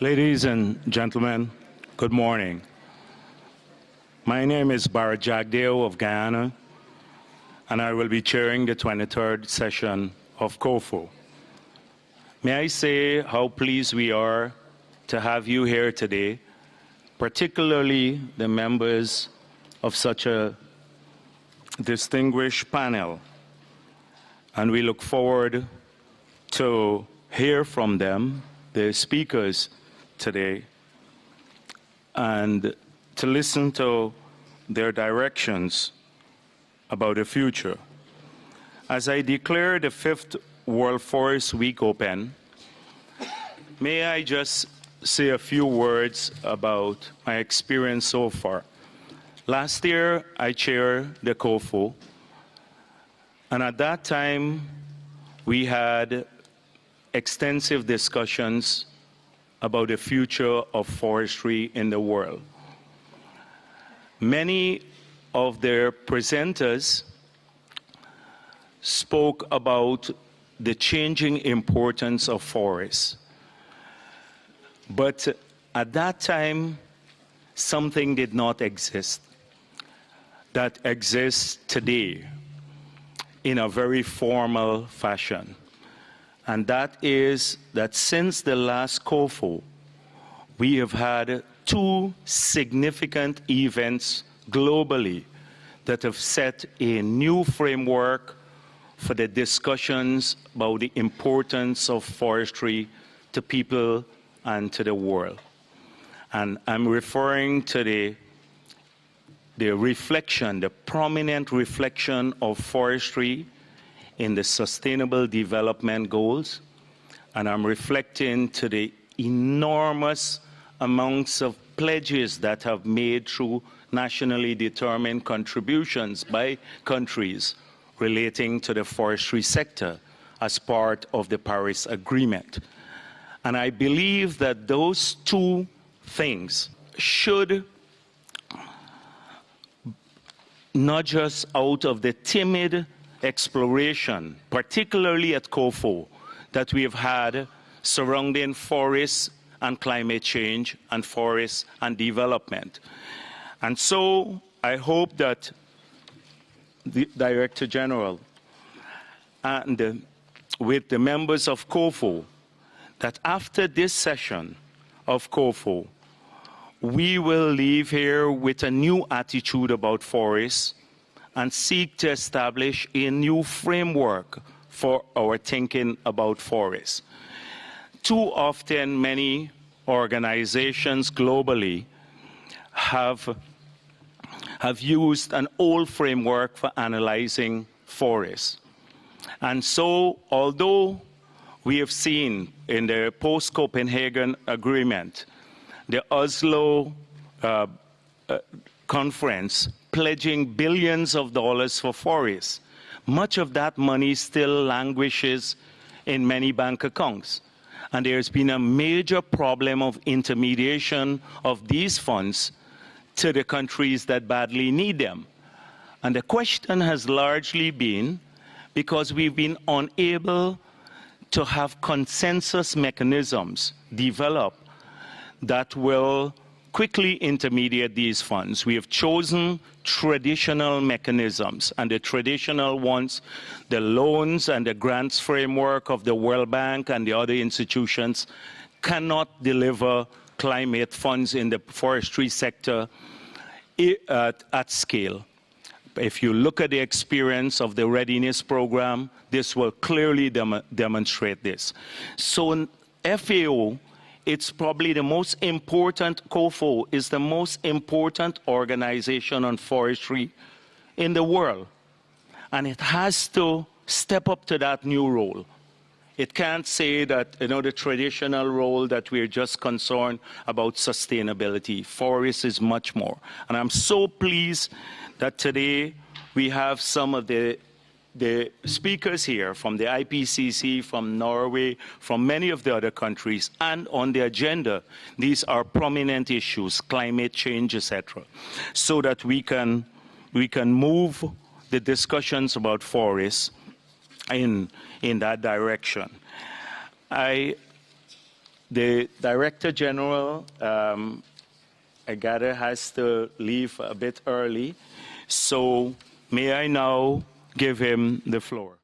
Ladies and gentlemen, good morning. My name is Bharrat Jagdeo of Guyana, and I will be chairing the 23rd session of COFO. May I say how pleased we are to have you here today, particularly the members of such a distinguished panel. And we look forward to hear from them, the speakers today, and to listen to their directions about the future. As I declare the 5th World Forest Week open, may I just say a few words about my experience so far. Last year, I chaired the COFO, and at that time, we had extensive discussions about the future of forestry in the world. Many of their presenters spoke about the changing importance of forests. But at that time, something did not exist that exists today in a very formal fashion. And that is that since the last COFO, we have had 2 significant events globally that have set a new framework for the discussions about the importance of forestry to people and to the world. And I'm referring to the reflection, the prominent reflection of forestry in the Sustainable Development Goals, and I'm reflecting to the enormous amounts of pledges that have made through nationally determined contributions by countries relating to the forestry sector as part of the Paris Agreement. And I believe that those 2 things should nudge us out of the timid exploration, particularly at COFO, that we have had surrounding forests and climate change and forests and development. And so I hope that the Director General and with the members of COFO, that after this session of COFO, we will leave here with a new attitude about forests and seek to establish a new framework for our thinking about forests. Too often, many organizations globally have used an old framework for analyzing forests. And so, although we have seen in the post-Copenhagen Agreement, the Oslo conference pledging billions of dollars for forests, much of that money still languishes in many bank accounts. And there's been a major problem of intermediation of these funds to the countries that badly need them. And the question has largely been because we've been unable to have consensus mechanisms develop that will quickly intermediate these funds. We have chosen traditional mechanisms, and the traditional ones, the loans and the grants framework of the World Bank and the other institutions, cannot deliver climate funds in the forestry sector at scale. If you look at the experience of the readiness program, this will clearly demonstrate this. So FAO, it's probably the most important, COFO is the most important organization on forestry in the world. And it has to step up to that new role. It can't say that, the traditional role that we're just concerned about sustainability. Forest is much more. And I'm so pleased that today we have some of the speakers here from the IPCC, from Norway, from many of the other countries, and on the agenda, these are prominent issues, climate change, etc., so that we can move the discussions about forests in that direction. The Director General, I gather, has to leave a bit early. So may I now give him the floor.